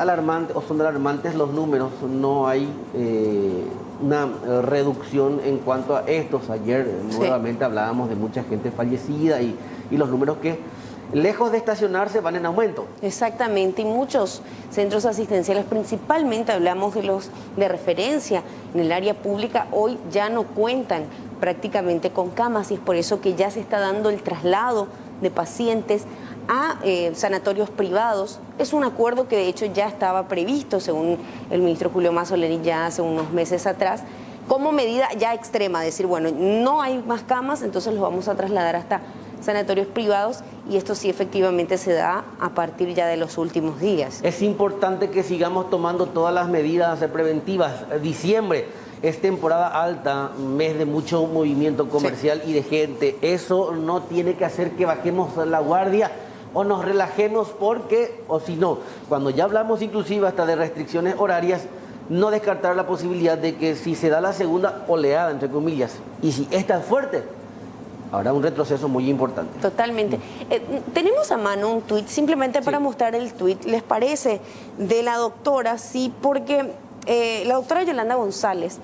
alarmante o son alarmantes los números. No hay una reducción en cuanto a estos. Ayer nuevamente hablábamos de mucha gente fallecida y los números que, lejos de estacionarse, van en aumento. Exactamente, y muchos centros asistenciales, principalmente hablamos de los de referencia en el área pública, hoy ya no cuentan prácticamente con camas, y es por eso que ya se está dando el traslado de pacientes a sanatorios privados. Es un acuerdo que de hecho ya estaba previsto, según el ministro Julio Mazzoleni, ya hace unos meses atrás, como medida ya extrema, decir, bueno, no hay más camas, entonces los vamos a trasladar hasta sanatorios privados, y esto sí efectivamente se da a partir ya de los últimos días. Es importante que sigamos tomando todas las medidas preventivas. Diciembre es temporada alta, mes de mucho movimiento comercial y de gente. Eso no tiene que hacer que bajemos la guardia o nos relajemos, porque, o si no, cuando ya hablamos inclusive hasta de restricciones horarias, no descartar la posibilidad de que si se da la segunda oleada, entre comillas, y si esta es fuerte, habrá un retroceso muy importante. Totalmente. Tenemos a mano un tuit, simplemente para mostrar el tuit, ¿les parece? De la doctora, sí, porque la doctora Yolanda González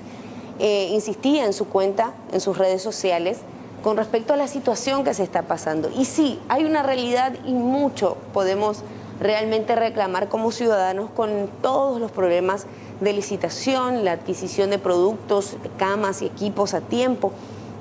insistía en su cuenta, en sus redes sociales, con respecto a la situación que se está pasando. Y sí, hay una realidad y mucho podemos realmente reclamar como ciudadanos con todos los problemas de licitación, la adquisición de productos, camas y equipos a tiempo.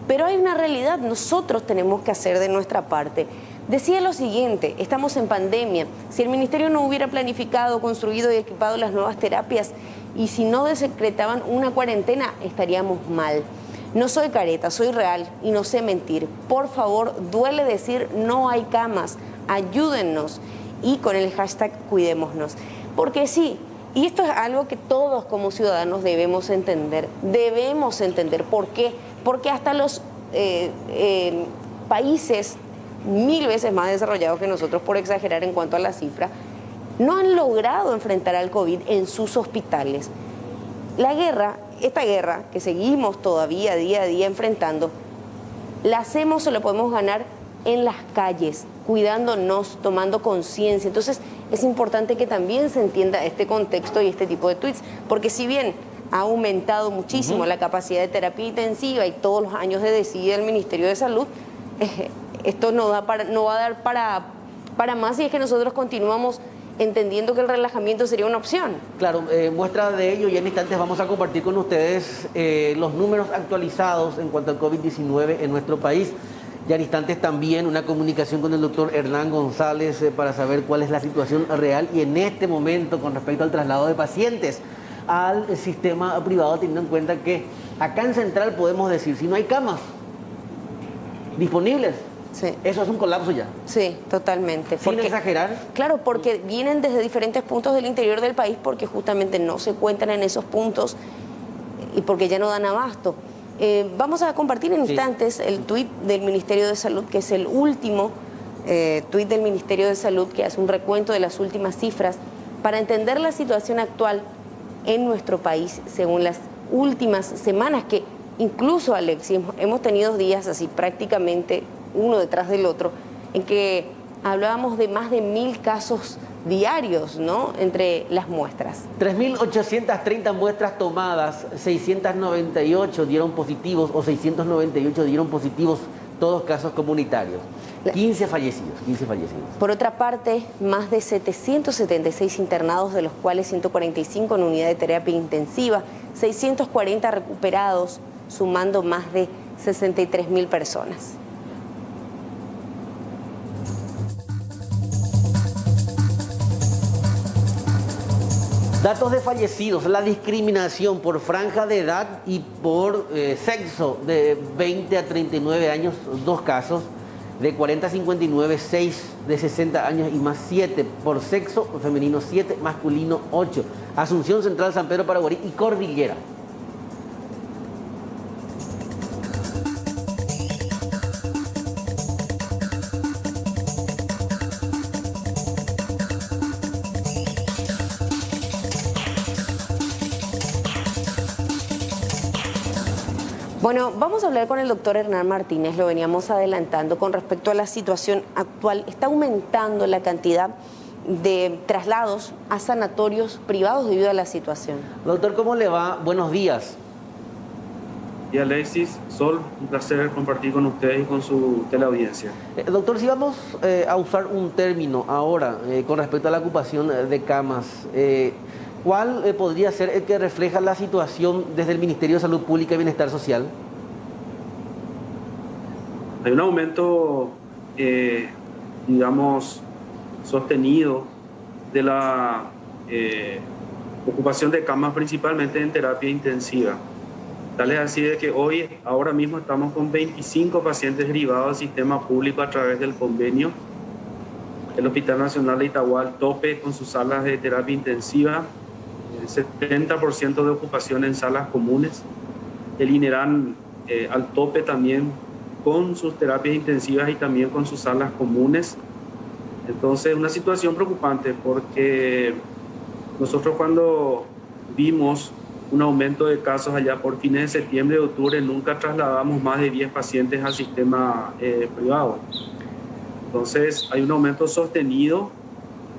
Pero hay una realidad, nosotros tenemos que hacer de nuestra parte. Decía lo siguiente, estamos en pandemia, si el ministerio no hubiera planificado, construido y equipado las nuevas terapias, y si no decretaban una cuarentena, estaríamos mal. No soy careta, soy real y no sé mentir. Por favor, duele decir no hay camas, ayúdennos, y con el hashtag cuidémonos. Porque sí, y esto es algo que todos como ciudadanos debemos entender. ¿Por qué? Porque hasta los países 1000 veces más desarrollados que nosotros, por exagerar en cuanto a la cifra, no han logrado enfrentar al COVID en sus hospitales. La guerra, esta guerra que seguimos todavía día a día enfrentando, la hacemos o la podemos ganar en las calles, cuidándonos, tomando conciencia. Entonces es importante que también se entienda este contexto y este tipo de tweets, porque si bien ha aumentado muchísimo la capacidad de terapia intensiva y todos los años de decide el Ministerio de Salud, esto no va a dar para más, si es que nosotros continuamos entendiendo que el relajamiento sería una opción. Claro, muestra de ello, y en instantes vamos a compartir con ustedes los números actualizados en cuanto al COVID-19 en nuestro país. Ya en instantes también una comunicación con el doctor Hernán González para saber cuál es la situación real y en este momento con respecto al traslado de pacientes al sistema privado, teniendo en cuenta que acá en Central podemos decir, si no hay camas disponibles, eso es un colapso ya. Sí, totalmente. Sin exagerar. Claro, porque vienen desde diferentes puntos del interior del país, porque justamente no se cuentan en esos puntos y porque ya no dan abasto. Vamos a compartir en instantes el tuit del Ministerio de Salud, que es el último tuit del Ministerio de Salud, que hace un recuento de las últimas cifras para entender la situación actual en nuestro país según las últimas semanas, que incluso, Alexis, hemos tenido días así prácticamente uno detrás del otro, en que hablábamos de más de 1000 casos diarios, ¿no?, entre las muestras. 3.830 muestras tomadas, 698 dieron positivos o 698 dieron positivos, todos casos comunitarios. 15 fallecidos. Por otra parte, más de 776 internados, de los cuales 145 en unidad de terapia intensiva, 640 recuperados, sumando más de 63.000 personas. Datos de fallecidos, la discriminación por franja de edad y por sexo, de 20 a 39 años, 2 casos, de 40 a 59, 6, de 60 años y más 7, por sexo femenino 7, masculino 8, Asunción Central, San Pedro Paraguarí y Cordillera. Bueno, vamos a hablar con el doctor Hernán Martínez, lo veníamos adelantando con respecto a la situación actual. Está aumentando la cantidad de traslados a sanatorios privados debido a la situación. Doctor, ¿cómo le va? Buenos días. Y Alexis, Sol, un placer compartir con ustedes y con su teleaudiencia. Doctor, si vamos a usar un término ahora con respecto a la ocupación de camas, ¿cuál podría ser el que refleja la situación desde el Ministerio de Salud Pública y Bienestar Social? Hay un aumento, digamos, sostenido de la ocupación de camas, principalmente en terapia intensiva. Tal es así de que hoy, ahora mismo, estamos con 25 pacientes derivados al sistema público a través del convenio. El Hospital Nacional de Itagua al tope con sus salas de terapia intensiva, 70% de ocupación en salas comunes. El INERAN al tope también con sus terapias intensivas y también con sus salas comunes. Entonces, una situación preocupante porque nosotros cuando vimos un aumento de casos allá por fines de septiembre y octubre, nunca trasladamos más de 10 pacientes al sistema privado. Entonces, hay un aumento sostenido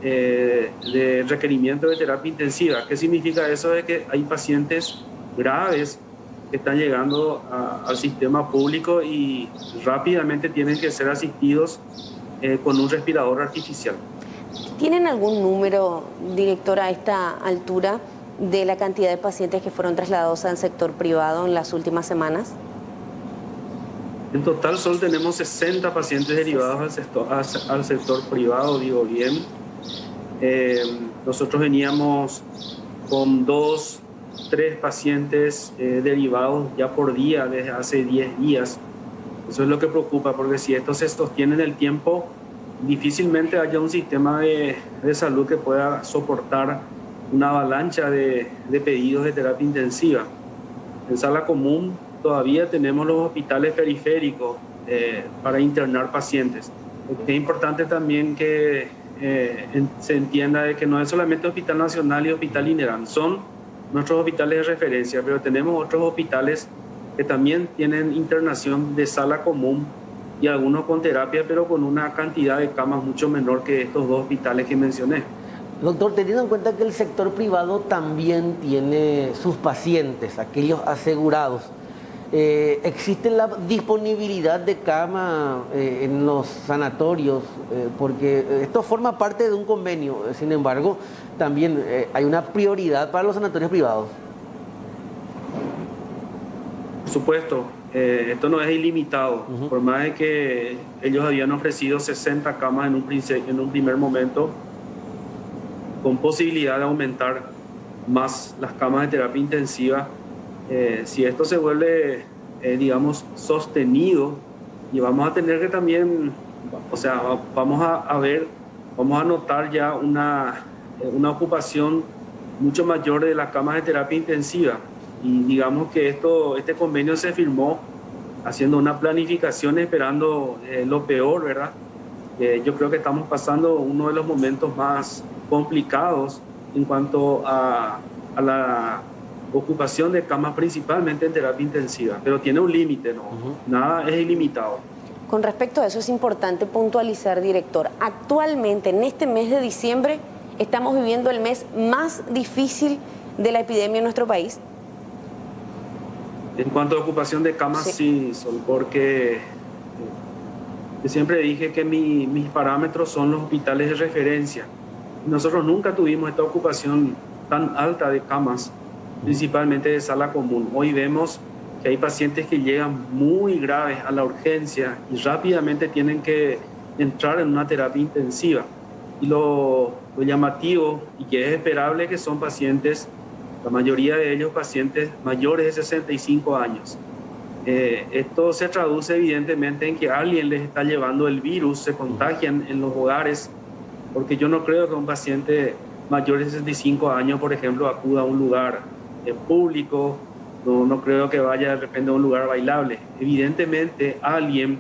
de requerimiento de terapia intensiva. ¿Qué significa eso? De que hay pacientes graves que están llegando al sistema público y rápidamente tienen que ser asistidos con un respirador artificial. ¿Tienen algún número, director, a esta altura de la cantidad de pacientes que fueron trasladados al sector privado en las últimas semanas? En total, solo tenemos 60 pacientes derivados al sector privado, digo bien. Nosotros veníamos con 2, 3 pacientes derivados ya por día desde hace 10 días. Eso es lo que preocupa, porque si esto se sostiene en el tiempo, difícilmente haya un sistema de salud que pueda soportar una avalancha de pedidos de terapia intensiva. En sala común todavía tenemos los hospitales periféricos para internar pacientes. Es importante también que se entienda de que no es solamente Hospital Nacional y Hospital INERAN, son nuestros hospitales de referencia, pero tenemos otros hospitales que también tienen internación de sala común y algunos con terapia, pero con una cantidad de camas mucho menor que estos dos hospitales que mencioné. Doctor, teniendo en cuenta que el sector privado también tiene sus pacientes, aquellos asegurados, ¿existe la disponibilidad de cama en los sanatorios? Porque esto forma parte de un convenio, sin embargo, también hay una prioridad para los sanatorios privados. Por supuesto, esto no es ilimitado. Por más de que ellos habían ofrecido 60 camas en un primer momento, con posibilidad de aumentar más las camas de terapia intensiva, si esto se vuelve, digamos, sostenido, y vamos a tener que también, o sea, vamos a notar ya una ocupación mucho mayor de las camas de terapia intensiva. Y digamos que este convenio se firmó haciendo una planificación, esperando lo peor, ¿verdad? Yo creo que estamos pasando uno de los momentos más complicados en cuanto a la ocupación de camas, principalmente en terapia intensiva, pero tiene un límite, ¿no? Nada es ilimitado. Con respecto a eso es importante puntualizar, director, actualmente en este mes de diciembre estamos viviendo el mes más difícil de la epidemia en nuestro país. En cuanto a ocupación de camas, sí, porque yo siempre dije que mis parámetros son los hospitales de referencia. Nosotros nunca tuvimos esta ocupación tan alta de camas, principalmente de sala común. Hoy vemos que hay pacientes que llegan muy graves a la urgencia y rápidamente tienen que entrar en una terapia intensiva. Y lo llamativo y que es esperable que son pacientes, la mayoría de ellos pacientes mayores de 65 años. Esto se traduce evidentemente en que alguien les está llevando el virus, se contagian en los hogares, porque yo no creo que un paciente mayor de 65 años, por ejemplo, acuda a un lugar público, no creo que vaya de repente a un lugar bailable. Evidentemente alguien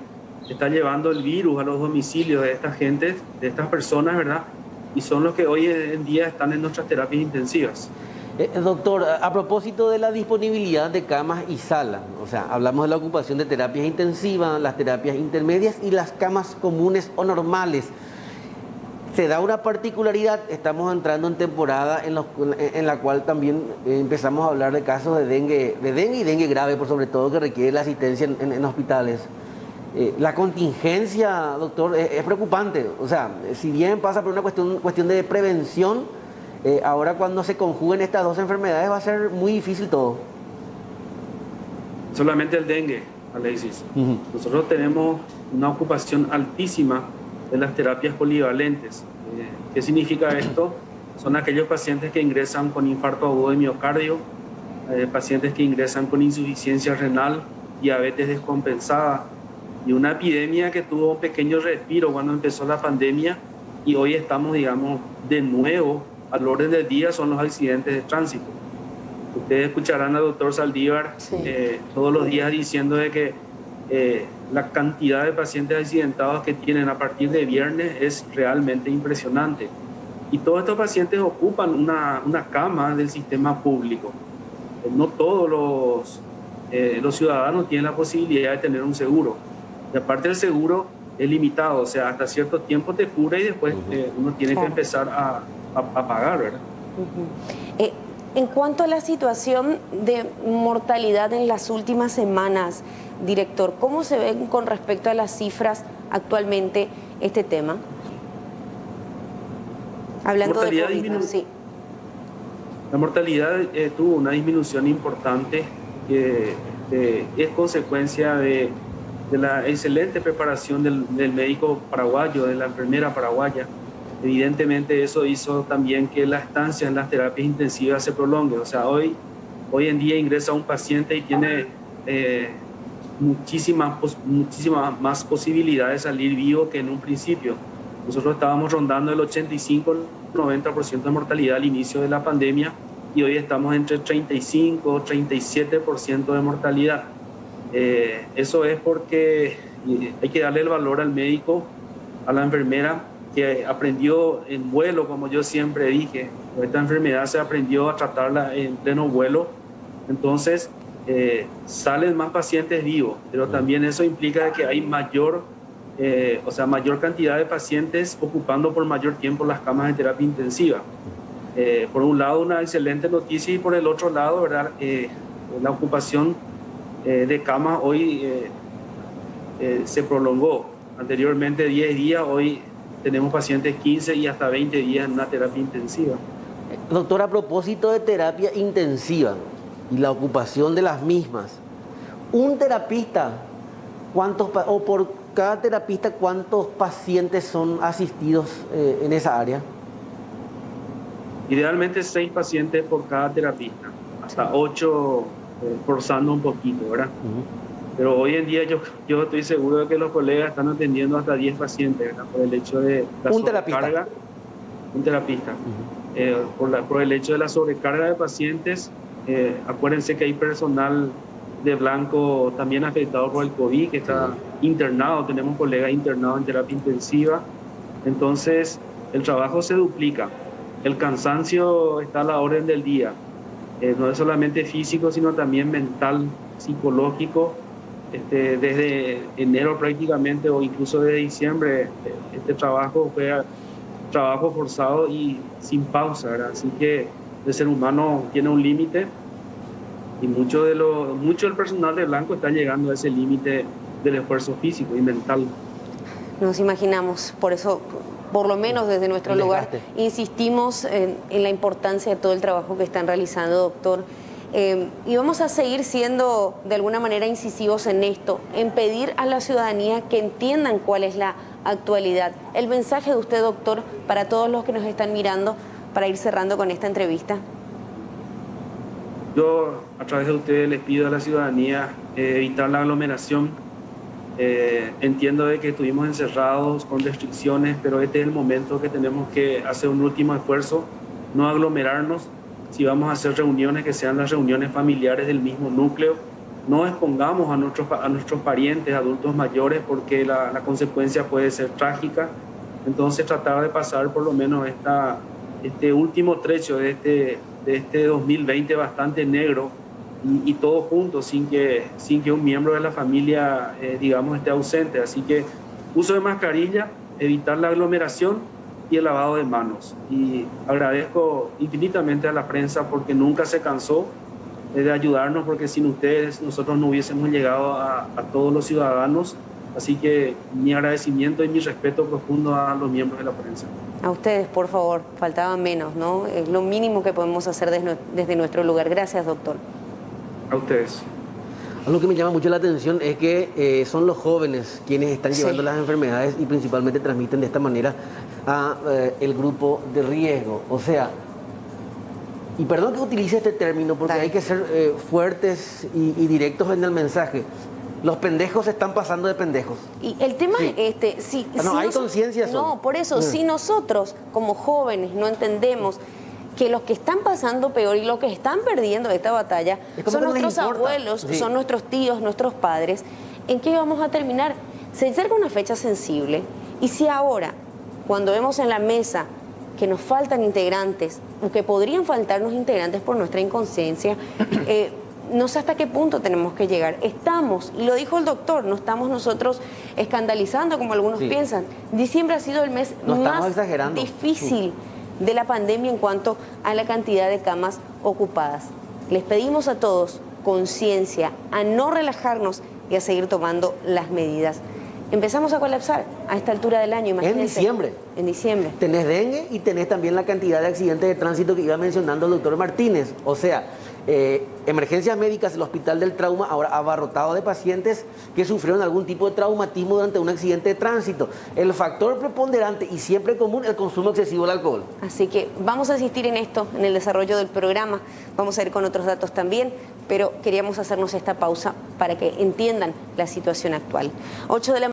está llevando el virus a los domicilios de esta gente, de estas personas, ¿verdad? Y son los que hoy en día están en nuestras terapias intensivas. Doctor, a propósito de la disponibilidad de camas y salas, o sea, hablamos de la ocupación de terapias intensivas, las terapias intermedias y las camas comunes o normales. Se da una particularidad, estamos entrando en temporada en la cual también empezamos a hablar de casos de dengue y dengue grave, por sobre todo, que requiere la asistencia en hospitales. La contingencia, doctor, es preocupante. O sea, si bien pasa por una cuestión de prevención, ahora cuando se conjuguen estas dos enfermedades va a ser muy difícil todo. Solamente el dengue, Alexis. Nosotros tenemos una ocupación altísima de las terapias polivalentes. ¿Qué significa esto? Son aquellos pacientes que ingresan con infarto agudo de miocardio, pacientes que ingresan con insuficiencia renal, diabetes descompensada, y una epidemia que tuvo un pequeño respiro cuando empezó la pandemia, y hoy estamos, digamos, de nuevo al orden del día, son los accidentes de tránsito. Ustedes escucharán al doctor Saldívar todos los días diciendo de que la cantidad de pacientes accidentados que tienen a partir de viernes es realmente impresionante. Y todos estos pacientes ocupan una cama del sistema público. No todos los ciudadanos tienen la posibilidad de tener un seguro. Y aparte el seguro es limitado, o sea, hasta cierto tiempo te cura y después uno tiene que empezar a pagar, ¿verdad? En cuanto a la situación de mortalidad en las últimas semanas, director, ¿cómo se ven con respecto a las cifras actualmente este tema? Hablando de COVID, sí. La mortalidad tuvo una disminución importante que es consecuencia de la excelente preparación del médico paraguayo, de la enfermera paraguaya. Evidentemente eso hizo también que la estancia en las terapias intensivas se prolongue. O sea, hoy en día ingresa un paciente y tiene muchísimas más posibilidades de salir vivo que en un principio. Nosotros estábamos rondando el 85-90% de mortalidad al inicio de la pandemia y hoy estamos entre 35-37% de mortalidad. Eso es porque hay que darle el valor al médico, a la enfermera, que aprendió en vuelo, como yo siempre dije. Esta enfermedad se aprendió a tratarla en pleno vuelo. Entonces, salen más pacientes vivos, pero también eso implica que hay mayor cantidad de pacientes ocupando por mayor tiempo las camas de terapia intensiva. Por un lado, una excelente noticia, y por el otro lado, ¿verdad? La ocupación de camas hoy se prolongó. Anteriormente 10 días, hoy tenemos pacientes 15 y hasta 20 días en una terapia intensiva. Doctor, a propósito de terapia intensiva y la ocupación de las mismas, un terapista, por cada terapista, ¿cuántos pacientes son asistidos en esa área? Idealmente 6 pacientes por cada terapista, hasta 8 forzando un poquito, ¿verdad? Pero hoy en día yo estoy seguro de que los colegas están atendiendo hasta 10 pacientes, ¿verdad? Por el hecho de la sobrecarga. Un terapista. Por el hecho de la sobrecarga de pacientes. Acuérdense que hay personal de blanco también afectado por el COVID, que está internado. Tenemos colegas internados en terapia intensiva. Entonces, el trabajo se duplica. El cansancio está a la orden del día. No es solamente físico, sino también mental, psicológico. Desde enero prácticamente, o incluso desde diciembre, este trabajo fue trabajo forzado y sin pausa, ¿verdad? Así que el ser humano tiene un límite, y mucho del personal de blanco está llegando a ese límite del esfuerzo físico y mental. Nos imaginamos, por eso, por lo menos desde nuestro lugar, insistimos en la importancia de todo el trabajo que están realizando, doctor. Y vamos a seguir siendo de alguna manera incisivos en esto, en pedir a la ciudadanía que entiendan cuál es la actualidad. El mensaje de usted, doctor, para todos los que nos están mirando, para ir cerrando con esta entrevista. Yo, a través de ustedes, les pido a la ciudadanía evitar la aglomeración. Entiendo de que estuvimos encerrados con restricciones, pero este es el momento que tenemos que hacer un último esfuerzo, no aglomerarnos. Si vamos a hacer reuniones, que sean las reuniones familiares del mismo núcleo. No expongamos a nuestros parientes, adultos mayores, porque la consecuencia puede ser trágica. Entonces, tratar de pasar por lo menos este último trecho de este 2020 bastante negro, y todos juntos, sin que un miembro de la familia, esté ausente. Así que uso de mascarilla, evitar la aglomeración, y el lavado de manos. Y agradezco infinitamente a la prensa porque nunca se cansó de ayudarnos, porque sin ustedes nosotros no hubiésemos llegado a todos los ciudadanos. Así que mi agradecimiento y mi respeto profundo a los miembros de la prensa. A ustedes, por favor, faltaba menos, ¿no? Es lo mínimo que podemos hacer desde nuestro lugar. Gracias, doctor. A ustedes. Algo que me llama mucho la atención es que son los jóvenes quienes están llevando Sí. las enfermedades y principalmente transmiten de esta manera a el grupo de riesgo. O sea, y perdón que utilice este término porque Dale. hay que ser fuertes y directos en el mensaje. Los pendejos se están pasando de pendejos. Y el tema Sí. es si No, hay conciencia No, sobre. por eso, si nosotros como jóvenes no entendemos que los que están pasando peor y los que están perdiendo esta batalla Es como son que no les nuestros importa. abuelos, Sí. son nuestros tíos, nuestros padres, ¿en qué vamos a terminar? Se acerca una fecha sensible y si ahora, cuando vemos en la mesa que nos faltan integrantes o que podrían faltarnos integrantes por nuestra inconsciencia, no sé hasta qué punto tenemos que llegar. Estamos, y lo dijo el doctor, no estamos nosotros escandalizando como algunos Sí. piensan. Diciembre ha sido el mes No estamos más exagerando. difícil de la pandemia en cuanto a la cantidad de camas ocupadas. Les pedimos a todos conciencia, a no relajarnos y a seguir tomando las medidas. Empezamos a colapsar a esta altura del año, imagínense. En diciembre. En diciembre. Tenés dengue y tenés también la cantidad de accidentes de tránsito que iba mencionando el doctor Martínez. O sea, emergencias médicas, el Hospital del Trauma ahora abarrotado de pacientes que sufrieron algún tipo de traumatismo durante un accidente de tránsito. El factor preponderante y siempre común, el consumo excesivo del alcohol. Así que vamos a insistir en esto, en el desarrollo del programa. Vamos a ir con otros datos también, pero queríamos hacernos esta pausa para que entiendan la situación actual. 8 de la